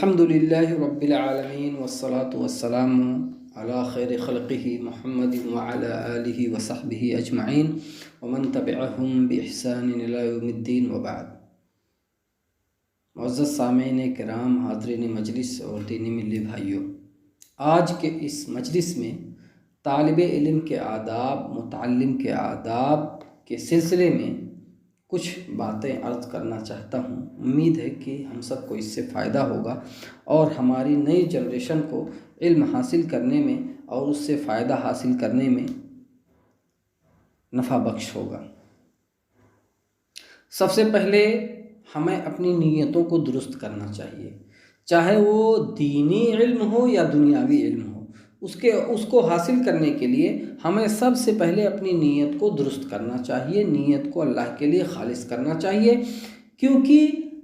الحمدللہ رب العالمین والصلاة والسلام علی خیر خلقہ محمد وعلی آلہ وصحبہ اجمعین ومن تبعہم بإحسان الی یوم الدین وبعد۔ معزز سامعین کرام، حاضرین مجلس اور دینی ملی بھائیوں، آج کے اس مجلس میں طالب علم کے آداب، متعلم کے آداب کے سلسلے میں کچھ باتیں عرض کرنا چاہتا ہوں۔ امید ہے کہ ہم سب کو اس سے فائدہ ہوگا اور ہماری نئی جنریشن کو علم حاصل کرنے میں اور اس سے فائدہ حاصل کرنے میں نفع بخش ہوگا۔ سب سے پہلے ہمیں اپنی نیتوں کو درست کرنا چاہیے، چاہے وہ دینی علم ہو یا دنیاوی علم ہو۔ اس کو حاصل کرنے کے لیے ہمیں سب سے پہلے اپنی نیت کو درست کرنا چاہیے، نیت کو اللہ کے لیے خالص کرنا چاہیے، کیونکہ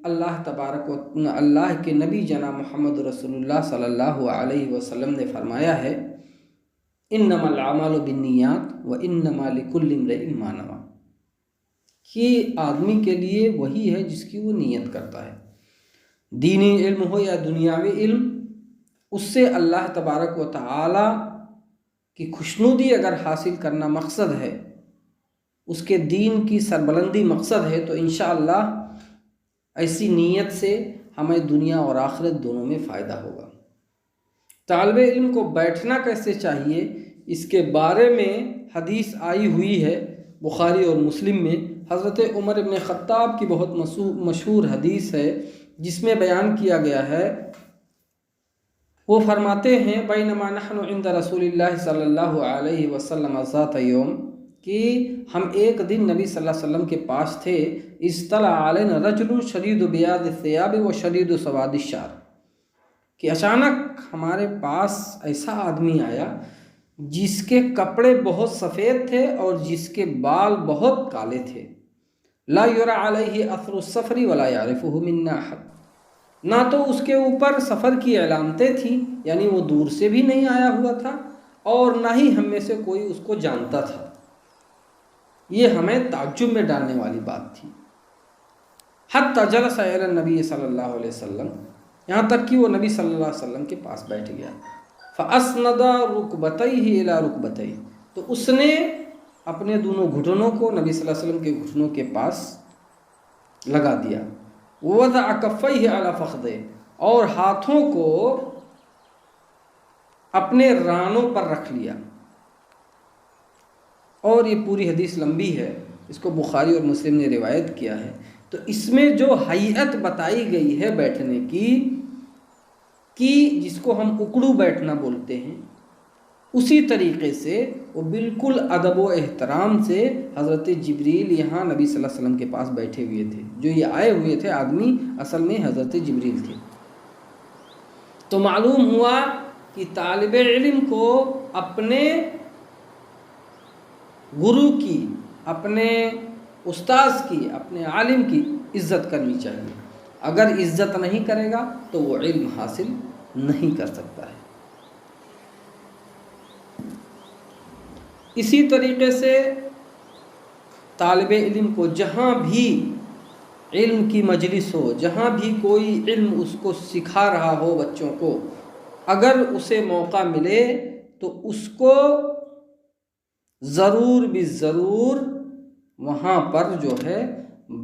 اللہ کے نبی جناب محمد رسول اللہ صلی اللہ علیہ وسلم نے فرمایا ہے، انما الاعمال بالنیات وانما لکل امرئ ما نوی، کہ آدمی کے لیے وہی ہے جس کی وہ نیت کرتا ہے۔ دینی علم ہو یا دنیاوی علم، اس سے اللہ تبارک و تعالی کی خوشنودی اگر حاصل کرنا مقصد ہے، اس کے دین کی سربلندی مقصد ہے، تو انشاءاللہ ایسی نیت سے ہمیں دنیا اور آخرت دونوں میں فائدہ ہوگا۔ طالب علم کو بیٹھنا کیسے چاہیے، اس کے بارے میں حدیث آئی ہوئی ہے بخاری اور مسلم میں۔ حضرت عمر بن خطاب کی بہت مشہور حدیث ہے، جس میں بیان کیا گیا ہے، وہ فرماتے ہیں، بینما نحن عند رسول اللہ صلی اللہ علیہ وسلم ذات یوم، کہ ہم ایک دن نبی صلی اللہ علیہ وسلم کے پاس تھے، اطلع علینا رجل شدید بیاض الثیاب و شدید سواد الشعر، کہ اچانک ہمارے پاس ایسا آدمی آیا جس کے کپڑے بہت سفید تھے اور جس کے بال بہت کالے تھے، لا یری علیہ اثر السفر ولا یعرفہ منا احد، نہ تو اس کے اوپر سفر کی علامتیں تھیں، یعنی وہ دور سے بھی نہیں آیا ہوا تھا، اور نہ ہی ہم میں سے کوئی اس کو جانتا تھا۔ یہ ہمیں تعجب میں ڈالنے والی بات تھی۔ حتی جلس الی النبی صلی اللہ علیہ وسلم، یہاں تک کہ وہ نبی صلی اللہ علیہ وسلم کے پاس بیٹھ گیا، فاسند رکبتیہ الی رکبتیہ، تو اس نے اپنے دونوں گھٹنوں کو نبی صلی اللہ علیہ وسلم کے گھٹنوں کے پاس لگا دیا، وضع کفیہ علی فخذیہ، اور ہاتھوں کو اپنے رانوں پر رکھ لیا۔ اور یہ پوری حدیث لمبی ہے، اس کو بخاری اور مسلم نے روایت کیا ہے۔ تو اس میں جو ہیئت بتائی گئی ہے بیٹھنے کی جس کو ہم اکڑو بیٹھنا بولتے ہیں، اسی طریقے سے وہ بالکل ادب و احترام سے حضرت جبریل یہاں نبی صلی اللہ علیہ وسلم کے پاس بیٹھے ہوئے تھے، جو یہ آئے ہوئے تھے آدمی اصل میں حضرت جبریل تھے۔ تو معلوم ہوا کہ طالب علم کو اپنے گرو کی، اپنے استاذ کی، اپنے عالم کی عزت کرنی چاہیے۔ اگر عزت نہیں کرے گا تو وہ علم حاصل نہیں کر سکتا ہے۔ اسی طریقے سے طالب علم کو جہاں بھی علم کی مجلس ہو، جہاں بھی کوئی علم اس کو سکھا رہا ہو بچوں کو، اگر اسے موقع ملے تو اس کو ضرور بھی ضرور وہاں پر جو ہے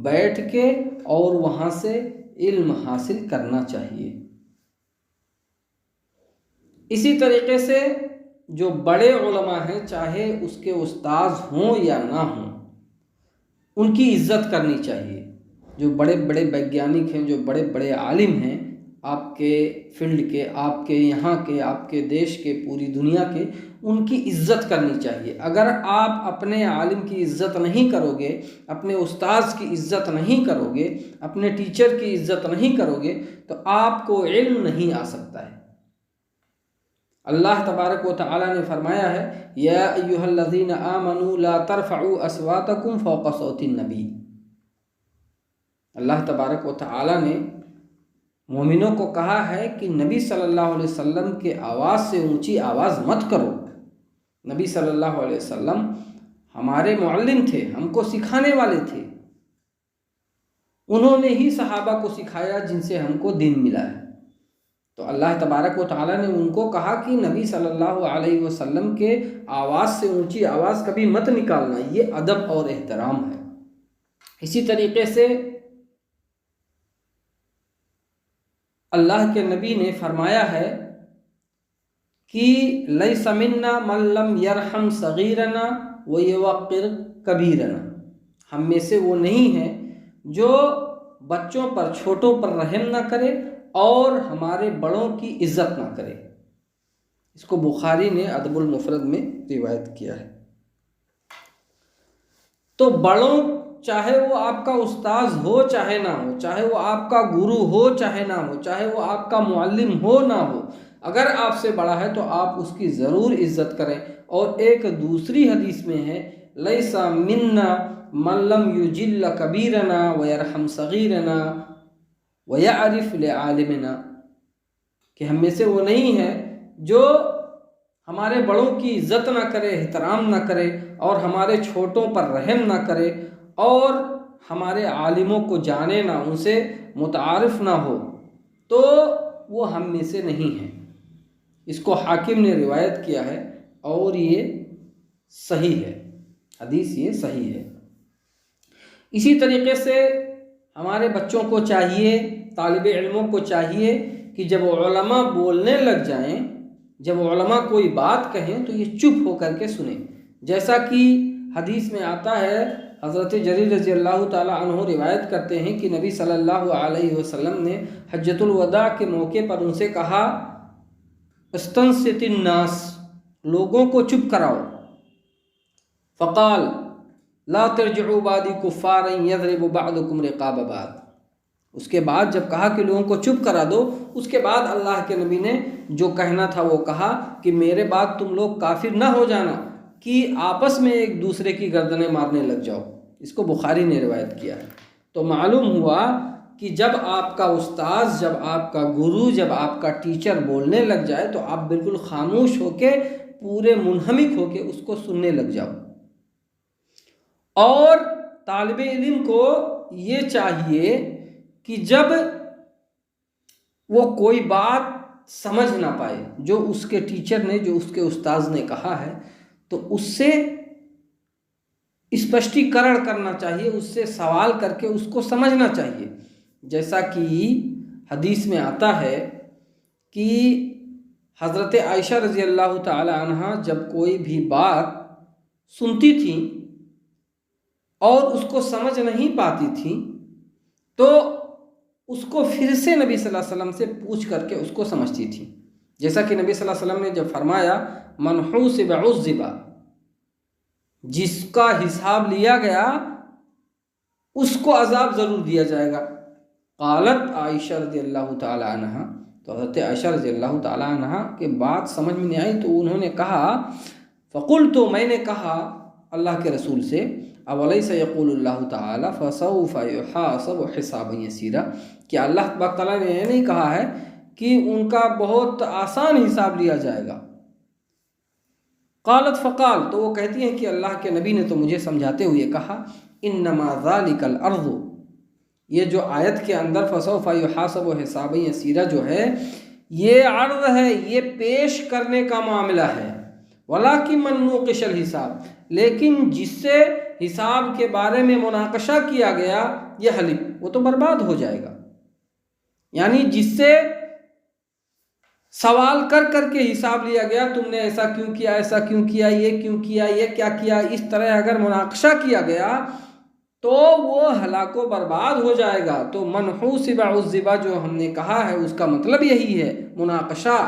بیٹھ کے اور وہاں سے علم حاصل کرنا چاہیے۔ اسی طریقے سے جو بڑے علماء ہیں، چاہے اس کے استاذ ہوں یا نہ ہوں، ان کی عزت کرنی چاہیے۔ جو بڑے بڑے ویگیانک ہیں، جو بڑے بڑے عالم ہیں آپ کے فیلڈ کے، آپ کے یہاں کے، آپ کے دیش کے، پوری دنیا کے، ان کی عزت کرنی چاہیے۔ اگر آپ اپنے عالم کی عزت نہیں کرو گے، اپنے استاذ کی عزت نہیں کرو گے، اپنے ٹیچر کی عزت نہیں کرو گے، تو آپ کو علم نہیں آ سکتا ہے۔ اللہ تبارک و تعالی نے فرمایا ہے، یا ایھا الذین آمنوا لا ترفعوا اصواتکم فوق صوت النبی۔ اللہ تبارک و تعالی نے مومنوں کو کہا ہے کہ نبی صلی اللہ علیہ وسلم کے آواز سے اونچی آواز مت کرو۔ نبی صلی اللہ علیہ وسلم ہمارے معلم تھے، ہم کو سکھانے والے تھے، انہوں نے ہی صحابہ کو سکھایا جن سے ہم کو دین ملا ہے۔ تو اللہ تبارک و تعالیٰ نے ان کو کہا کہ نبی صلی اللہ علیہ وسلم کے آواز سے اونچی آواز کبھی مت نکالنا، یہ ادب اور احترام ہے۔ اسی طریقے سے اللہ کے نبی نے فرمایا ہے کہ لیس منا من لم یرحم صغیرنا ویوقر کبیرنا، ہم میں سے وہ نہیں ہے جو بچوں پر، چھوٹوں پر رحم نہ کرے اور ہمارے بڑوں کی عزت نہ کرے۔ اس کو بخاری نے ادب المفرد میں روایت کیا ہے۔ تو بڑوں، چاہے وہ آپ کا استاذ ہو چاہے نہ ہو، چاہے وہ آپ کا گرو ہو چاہے نہ ہو، چاہے وہ آپ کا معلم ہو نہ ہو، اگر آپ سے بڑا ہے تو آپ اس کی ضرور عزت کریں۔ اور ایک دوسری حدیث میں ہے لیس منا من لم یجل کبیرنا ویرحم صغیرنا ویعرف لعالمنا، کہ ہم میں سے وہ نہیں ہے جو ہمارے بڑوں کی عزت نہ کرے، احترام نہ کرے اور ہمارے چھوٹوں پر رحم نہ کرے اور ہمارے عالموں کو جانے نہ، ان سے متعارف نہ ہو، تو وہ ہم میں سے نہیں ہے۔ اس کو حاکم نے روایت کیا ہے اور یہ صحیح ہے، حدیث یہ صحیح ہے۔ اسی طریقے سے ہمارے بچوں کو چاہیے، طالب علموں کو چاہیے کہ جب علماء بولنے لگ جائیں، جب علماء کوئی بات کہیں تو یہ چپ ہو کر کے سنیں۔ جیسا کہ حدیث میں آتا ہے، حضرت جریر رضی اللہ تعالیٰ عنہ روایت کرتے ہیں کہ نبی صلی اللہ علیہ وسلم نے حجۃ الوداع کے موقع پر ان سے کہا استنصت الناس، لوگوں کو چپ کراؤ۔ فقال لا ترجعوا بعدی کفارا یضرب بعضکم رقاب بعض، اس کے بعد جب کہا کہ لوگوں کو چپ کرا دو، اس کے بعد اللہ کے نبی نے جو کہنا تھا وہ کہا کہ میرے بعد تم لوگ کافر نہ ہو جانا کہ آپس میں ایک دوسرے کی گردنیں مارنے لگ جاؤ۔ اس کو بخاری نے روایت کیا ہے۔ تو معلوم ہوا کہ جب آپ کا استاذ، جب آپ کا گرو، جب آپ کا ٹیچر بولنے لگ جائے تو آپ بالکل خاموش ہو کے، پورے منہمک ہو کے اس کو سننے لگ جاؤ۔ اور طالب علم کو یہ چاہیے کہ جب وہ کوئی بات سمجھ نہ پائے جو اس کے ٹیچر نے، جو اس کے استاذ نے کہا ہے، تو اس سے اسپشٹیکرن کرنا چاہیے، اس سے سوال کر کے اس کو سمجھنا چاہیے۔ جیسا کہ حدیث میں آتا ہے کہ حضرت عائشہ رضی اللہ تعالی عنہ جب کوئی بھی بات سنتی تھیں اور اس کو سمجھ نہیں پاتی تھیں تو اس کو پھر سے نبی صلی اللہ علیہ وسلم سے پوچھ کر کے اس کو سمجھتی تھیں۔ جیسا کہ نبی صلی اللہ علیہ وسلم نے جب فرمایا من حوسب عذب، جس کا حساب لیا گیا اس کو عذاب ضرور دیا جائے گا۔ قالت عائشہ رضی اللہ تعالی عنہ، تو حضرت عائشہ رضی اللہ تعالی عنہ کے بات سمجھ میں نہیں آئی تو انہوں نے کہا فقلت، میں نے کہا اللہ کے رسول سے اولیس یقول اللہ تعالی فسوف یحاسب حسابا یسیرا، کہ اللہ تبارک تعالیٰ نے یہ نہیں کہا ہے کہ ان کا بہت آسان حساب لیا جائے گا۔ قالت فقال، تو وہ کہتی ہیں کہ اللہ کے نبی نے تو مجھے سمجھاتے ہوئے کہا انما ذالک الارض، یہ جو آیت کے اندر فسوف یحاسب حسابا یسیرا جو ہے یہ عرض ہے، یہ پیش کرنے کا معاملہ ہے۔ ولکن من نوقش الحساب، لیکن جس سے حساب کے بارے میں مناقشہ کیا گیا یہ ہلک، وہ تو برباد ہو جائے گا۔ یعنی جس سے سوال کر کر کے حساب لیا گیا، تم نے ایسا کیوں کیا، ایسا کیوں کیا، یہ کیوں کیا، یہ کیا کیا، اس طرح اگر مناقشہ کیا گیا تو وہ ہلاک و برباد ہو جائے گا۔ تو من حوسب عذب جو ہم نے کہا ہے اس کا مطلب یہی ہے، مناقشہ،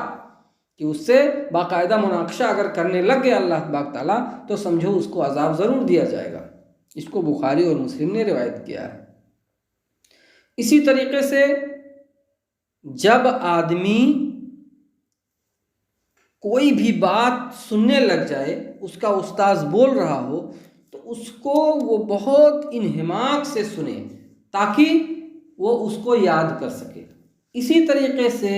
کہ اس سے باقاعدہ مناقشہ اگر کرنے لگ گیا اللہ تبارک تعالیٰ تو سمجھو اس کو عذاب ضرور دیا جائے گا۔ اس کو بخاری اور مسلم نے روایت کیا ہے۔ اسی طریقے سے جب آدمی کوئی بھی بات سننے لگ جائے، اس کا استاذ بول رہا ہو تو اس کو وہ بہت انہماک سے سنے تاکہ وہ اس کو یاد کر سکے۔ اسی طریقے سے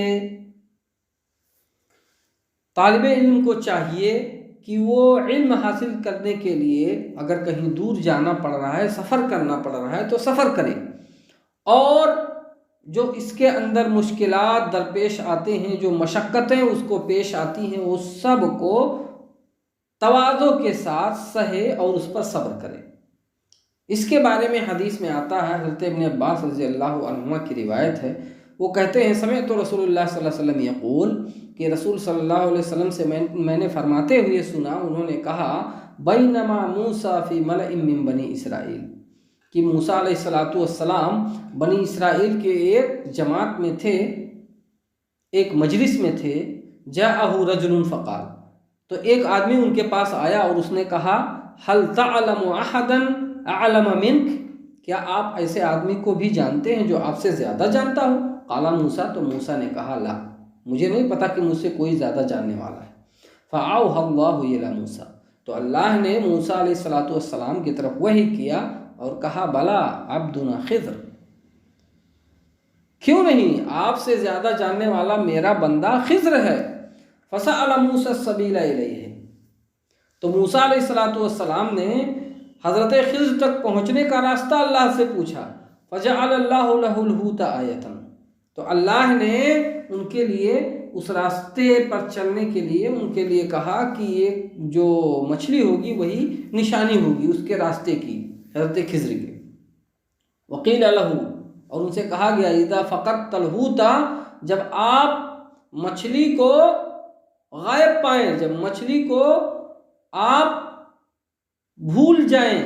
طالب علم کو چاہیے کہ وہ علم حاصل کرنے کے لیے اگر کہیں دور جانا پڑ رہا ہے، سفر کرنا پڑ رہا ہے تو سفر کرے، اور جو اس کے اندر مشکلات درپیش آتے ہیں، جو مشقتیں اس کو پیش آتی ہیں، وہ سب کو تواضع کے ساتھ سہے اور اس پر صبر کرے۔ اس کے بارے میں حدیث میں آتا ہے، حضرت ابن عباس رضی اللہ عنہما کی روایت ہے، وہ کہتے ہیں سمعت رسول اللہ صلی اللہ علیہ وسلم یقول، کہ رسول صلی اللہ علیہ وسلم سے میں نے فرماتے ہوئے سنا، انہوں نے کہا بینما موسیٰ فی ملأ من بنی اسرائیل، کہ موسیٰ علیہ السلام بنی اسرائیل کے ایک جماعت میں تھے، ایک مجلس میں تھے، جاءہ رجل فقال، تو ایک آدمی ان کے پاس آیا اور اس نے کہا هل تعلم احدا اعلم منک، کیا آپ ایسے آدمی کو بھی جانتے ہیں جو آپ سے زیادہ جانتا ہو؟ قال موسیٰ، تو موسیٰ نے کہا لا، مجھے نہیں پتا کہ مجھ سے کوئی زیادہ جاننے والا ہے۔ فأوحى اللہ الی موسیٰ، تو اللہ نے موسیٰ علیہ السلام کی طرف وحی کیا اور کہا بلا عبدنا خضر، کیوں نہیں، آپ سے زیادہ جاننے والا میرا بندہ خضر ہے۔ فسأل موسیٰ السبیل الیہ، تو موسیٰ علیہ السلام نے حضرت خضر تک پہنچنے کا راستہ اللہ سے پوچھا۔ فجعل اللہ لہ الحوت آیۃ، تو اللہ نے ان کے لیے اس راستے پر چلنے کے لیے ان کے لیے کہا کہ یہ جو مچھلی ہوگی وہی نشانی ہوگی اس کے راستے کی، حضرت خضر کے۔ وقیل لہ، اور ان سے کہا گیا اذا فقدت الحوت، جب آپ مچھلی کو غائب پائیں، جب مچھلی کو آپ بھول جائیں،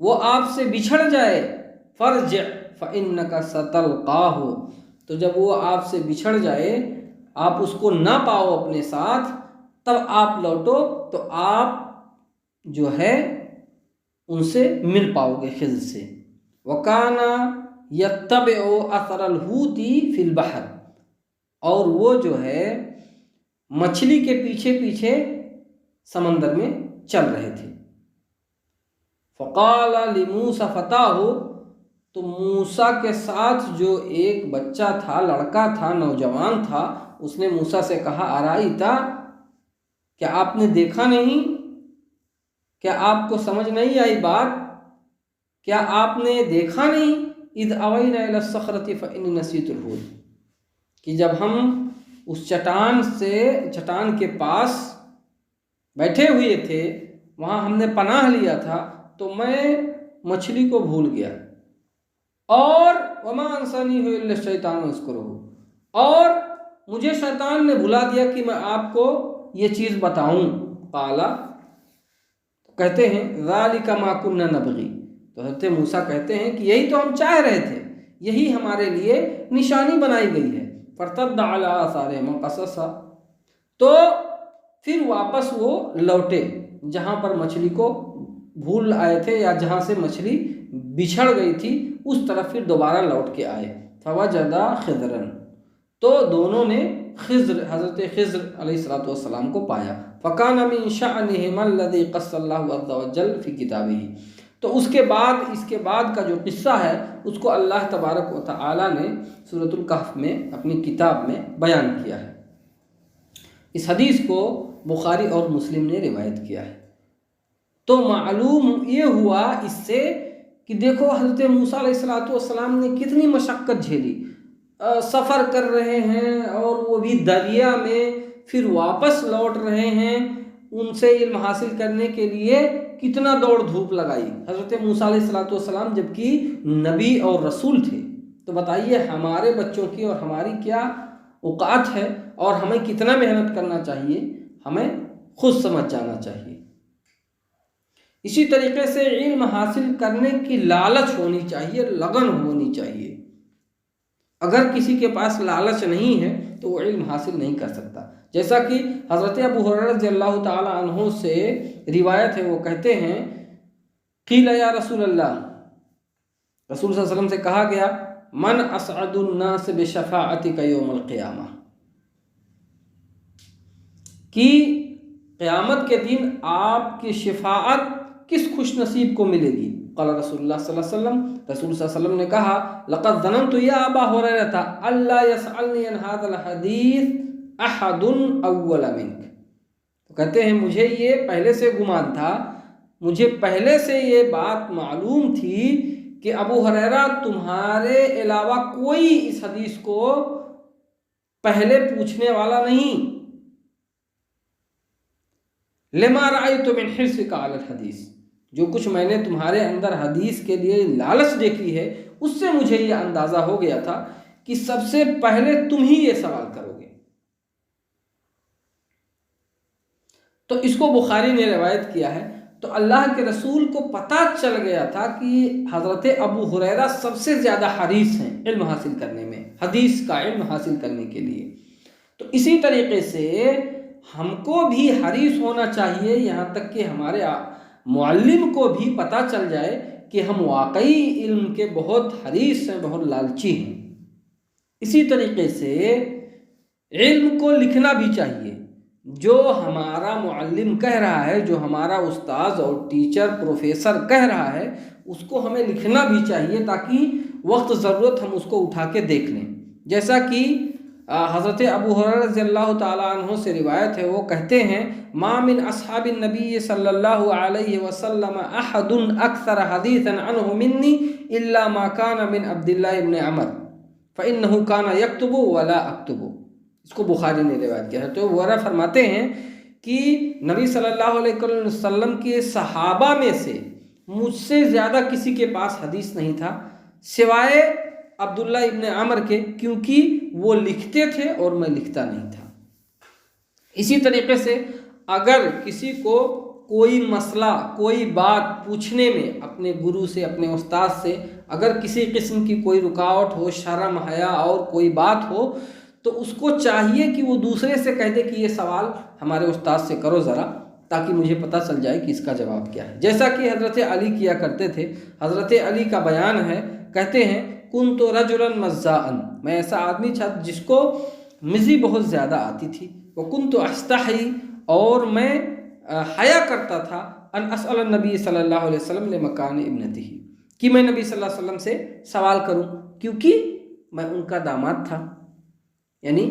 وہ آپ سے بچھڑ جائے، فرجع فإنک ستلقاہ، تو جب وہ آپ سے بچھڑ جائے، آپ اس کو نہ پاؤ اپنے ساتھ، تب آپ لوٹو تو آپ جو ہے ان سے مل پاؤ گے خضر سے۔ وکان یتبع اثر الحوت فی البحر، اور وہ جو ہے مچھلی کے پیچھے پیچھے سمندر میں چل رہے تھے۔ فقال لموسیٰ فتاہ، تو موسیٰ کے ساتھ جو ایک بچہ تھا، لڑکا تھا، نوجوان تھا، اس نے موسیٰ سے کہا ارائیتا، کیا آپ نے دیکھا نہیں، کیا آپ کو سمجھ نہیں آئی بات، کیا آپ نے دیکھا نہیں، اذ اوینا الی الصخرۃ فانی نسیت الحوت، کہ جب ہم اس چٹان کے پاس بیٹھے ہوئے تھے، وہاں ہم نے پناہ لیا تھا، تو میں مچھلی کو بھول گیا، اور وما انسانیہ الا الشیطان اذکرہ، اور مجھے شیطان نے بھلا دیا کہ میں آپ کو یہ چیز بتاؤں۔ قال، کہتے ہیں ذالک ما کنا نبغی، تو حضرت موسیٰ کہتے ہیں کہ یہی تو ہم چاہ رہے تھے، یہی ہمارے لیے نشانی بنائی گئی ہے۔ فارتد علی آثارہم قصصا، تو پھر واپس وہ لوٹے جہاں پر مچھلی کو بھول آئے تھے، یا جہاں سے مچھلی بچھڑ گئی تھی اس طرف پھر دوبارہ لوٹ کے آئے۔ فوجدا خضرا، تو دونوں نے حضرت خضر علیہ السلام کو پایا۔ فکان من شأنہما الذی قص اللہ عز وجل فی کتابہ، تو اس کے بعد کا جو قصہ ہے اس کو اللہ تبارک و تعالی نے سورۃ الکہف میں اپنی کتاب میں بیان کیا ہے۔ اس حدیث کو بخاری اور مسلم نے روایت کیا ہے۔ تو معلوم یہ ہوا اس سے کہ دیکھو حضرت موسیٰ علیہ السلام نے کتنی مشقت جھیلی، سفر کر رہے ہیں اور وہ بھی دریا میں، پھر واپس لوٹ رہے ہیں، ان سے علم حاصل کرنے کے لیے کتنا دوڑ دھوپ لگائی حضرت موسیٰ علیہ السلام، جبکہ نبی اور رسول تھے۔ تو بتائیے ہمارے بچوں کی اور ہماری کیا اوقات ہے، اور ہمیں کتنا محنت کرنا چاہیے، ہمیں خود سمجھ جانا چاہیے۔ اسی طریقے سے علم حاصل کرنے کی لالچ ہونی چاہیے، لگن ہونی چاہیے۔ اگر کسی کے پاس لالچ نہیں ہے تو وہ علم حاصل نہیں کر سکتا، جیسا کہ حضرت ابو ہریرہ رضی اللہ تعالی عنہ سے روایت ہے، وہ کہتے ہیں قیل یا رسول اللہ، رسول صلی اللہ علیہ وسلم سے کہا گیا من اسعد الناس بشفاعتک یوم القیامہ، کہ قیامت کے دن آپ کی شفاعت کس خوش نصیب کو ملے گی؟ قال رسول اللہ صلی اللہ علیہ وسلم، رسول صلی اللہ علیہ وسلم نے کہا لقد ظننت یا ابا ہریرہ الا يسألنی عن هذا الحدیث احد اول منک، تو کہتے ہیں مجھے یہ پہلے سے گمان تھا، مجھے پہلے سے یہ بات معلوم تھی کہ ابو ہریرہ تمہارے علاوہ کوئی اس حدیث کو پہلے پوچھنے والا نہیں، لما رأیت من حرصک علی الحدیث، جو کچھ میں نے تمہارے اندر حدیث کے لیے لالچ دیکھی ہے اس سے مجھے یہ اندازہ ہو گیا تھا کہ سب سے پہلے تم ہی یہ سوال کرو گے۔ تو اس کو بخاری نے روایت کیا ہے۔ تو اللہ کے رسول کو پتہ چل گیا تھا کہ حضرت ابو ہریرہ سب سے زیادہ حریص ہیں علم حاصل کرنے میں، حدیث کا علم حاصل کرنے کے لیے۔ تو اسی طریقے سے ہم کو بھی حریص ہونا چاہیے، یہاں تک کہ ہمارے معلم کو بھی پتہ چل جائے کہ ہم واقعی علم کے بہت حریص ہیں، بہت لالچی ہیں۔ اسی طریقے سے علم کو لکھنا بھی چاہیے۔ جو ہمارا معلم کہہ رہا ہے، جو ہمارا استاذ اور ٹیچر پروفیسر کہہ رہا ہے، اس کو ہمیں لکھنا بھی چاہیے تاکہ وقت ضرورت ہم اس کو اٹھا کے دیکھ لیں۔ جیسا کہ حضرت ابو ہریرہ رضی اللہ تعالیٰ عنہ سے روایت ہے، وہ کہتے ہیں ما من اصحاب النبی صلی اللہ علیہ وسلم احد اکثر حدیثا عنہ منی الا ما کان من عبداللہ ابن عمر فانہ کان یکتب ولا اکتب۔ اس کو بخاری نے روایت کیا ہے۔ تو وہ فرماتے ہیں کہ نبی صلی اللہ علیہ وسلم کے صحابہ میں سے مجھ سے زیادہ کسی کے پاس حدیث نہیں تھا سوائے عبداللہ ابن عمر کے، کیونکہ وہ لکھتے تھے اور میں لکھتا نہیں تھا۔ اسی طریقے سے اگر کسی کو کوئی مسئلہ، کوئی بات پوچھنے میں اپنے گرو سے، اپنے استاد سے اگر کسی قسم کی کوئی رکاوٹ ہو، شرم، حیا اور کوئی بات ہو، تو اس کو چاہیے کہ وہ دوسرے سے کہہ دے کہ یہ سوال ہمارے استاد سے کرو ذرا، تاکہ مجھے پتہ چل جائے کہ اس کا جواب کیا ہے۔ جیسا کہ حضرت علی کیا کرتے تھے۔ حضرت علی کا بیان ہے، کہتے ہیں کنت رجلا مزاء، میں ایسا آدمی تھا جس کو مزی بہت زیادہ آتی تھی، وکنت استحی، اور میں حیا کرتا تھا، ان اسأل النبی صلی اللہ علیہ وسلم لمکان ابنتہ، کہ میں نبی صلی اللہ علیہ وسلم سے سوال کروں کیونکہ میں ان کا داماد تھا، یعنی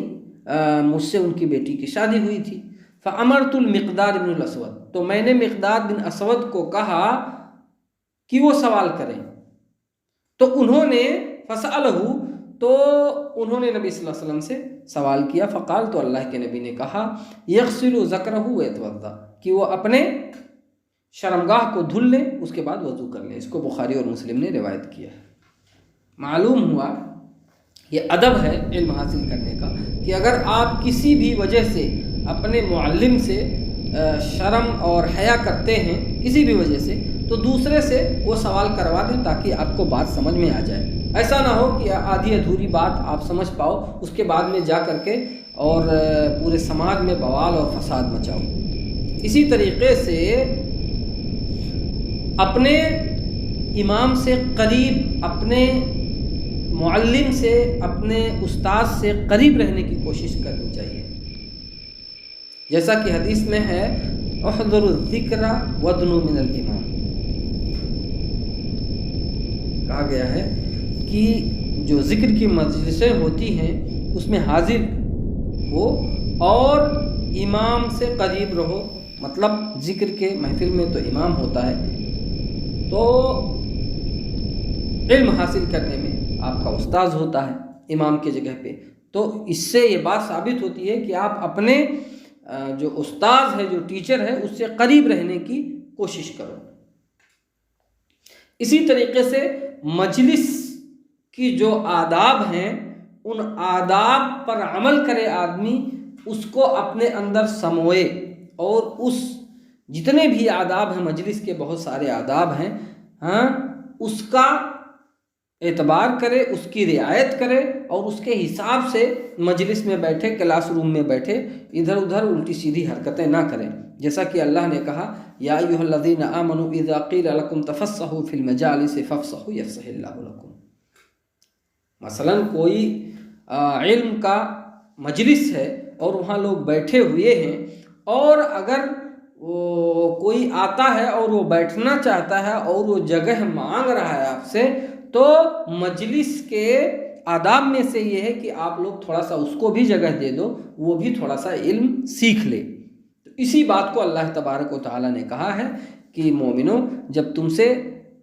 مجھ سے ان کی بیٹی کی شادی ہوئی تھی۔ فامرت المقداد بن الاسود، تو میں نے مقداد بن اسود کو کہا کہ وہ سوال کریں، تو انہوں نے فسألہ، تو انہوں نے نبی صلی اللہ علیہ وسلم سے سوال کیا۔ فقال، تو اللہ کے نبی نے کہا یغسل ذکرہ ویتوضا، کہ وہ اپنے شرمگاہ کو دھل لیں، اس کے بعد وضو کر لیں۔ اس کو بخاری اور مسلم نے روایت کیا ہے۔ معلوم ہوا یہ ادب ہے علم حاصل کرنے کا، کہ اگر آپ کسی بھی وجہ سے اپنے معلم سے شرم اور حیا کرتے ہیں کسی بھی وجہ سے، تو دوسرے سے وہ سوال کروا دیں تاکہ آپ کو بات سمجھ میں آ جائے۔ ایسا نہ ہو کہ آدھی ادھوری بات آپ سمجھ پاؤ، اس کے بعد میں جا کر کے اور پورے سماج میں بوال اور فساد مچاؤ۔ اسی طریقے سے اپنے امام سے قریب، اپنے معلم سے، اپنے استاد سے قریب رہنے کی کوشش کرنی چاہیے۔ جیسا کہ حدیث میں ہے احضر الذکر ودنو من الامام، کہا گیا ہے کہ جو ذکر کی مجلسیں ہوتی ہیں اس میں حاضر ہو اور امام سے قریب رہو، مطلب ذکر کے محفل میں تو امام ہوتا ہے، تو علم حاصل کرنے میں آپ کا استاذ ہوتا ہے امام کی جگہ پہ۔ تو اس سے یہ بات ثابت ہوتی ہے کہ آپ اپنے جو استاذ ہے، جو ٹیچر ہے، اس سے قریب رہنے کی کوشش کرو۔ اسی طریقے سے مجلس کی جو آداب ہیں، ان آداب پر عمل کرے آدمی، اس کو اپنے اندر سموئے، اور اس جتنے بھی آداب ہیں، مجلس کے بہت سارے آداب ہیں، اس کا اعتبار کرے، اس کی رعایت کرے، اور اس کے حساب سے مجلس میں بیٹھے، کلاس روم میں بیٹھے، ادھر ادھر الٹی سیدھی حرکتیں نہ کریں۔ جیسا کہ اللہ نے کہا یا ایھا الذین آمنوا اذا قیل لکم تفصحوا فی المجالس فافصحوا یفصح اللہ لکم۔ مثلا کوئی علم کا مجلس ہے اور وہاں لوگ بیٹھے ہوئے ہیں، اور اگر کوئی آتا ہے اور وہ بیٹھنا چاہتا ہے اور وہ جگہ مانگ رہا ہے آپ سے، تو مجلس کے آداب میں سے یہ ہے کہ آپ لوگ تھوڑا سا اس کو بھی جگہ دے دو، وہ بھی تھوڑا سا علم سیکھ لے۔ تو اسی بات کو اللہ تبارک و تعالیٰ نے کہا ہے کہ مومنوں، جب تم سے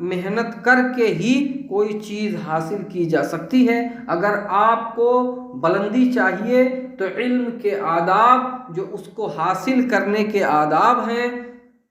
محنت کر کے ہی کوئی چیز حاصل کی جا سکتی ہے۔ اگر آپ کو بلندی چاہیے تو علم کے آداب جو اس کو حاصل کرنے کے آداب ہیں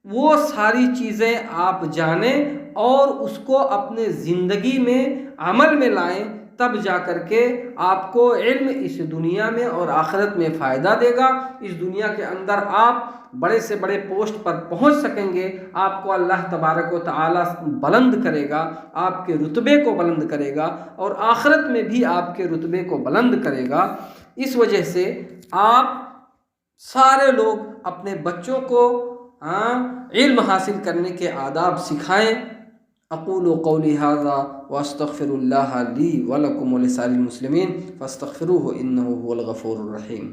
وہ ساری چیزیں آپ جانیں اور اس کو اپنے زندگی میں عمل میں لائیں، تب جا کر کے آپ کو علم اس دنیا میں اور آخرت میں فائدہ دے گا۔ اس دنیا کے اندر آپ بڑے سے بڑے پوسٹ پر پہنچ سکیں گے، آپ کو اللہ تبارک و تعالی بلند کرے گا، آپ کے رتبے کو بلند کرے گا اور آخرت میں بھی آپ کے رتبے کو بلند کرے گا۔ اس وجہ سے آپ سارے لوگ اپنے بچوں کو علم حاصل کرنے کے آداب سکھائیں۔ اقول قولی ھذا واستغفر اللہ لی ولکم ولسائر المسلمین فاستغفروہ انہ هو الغفور الرحیم۔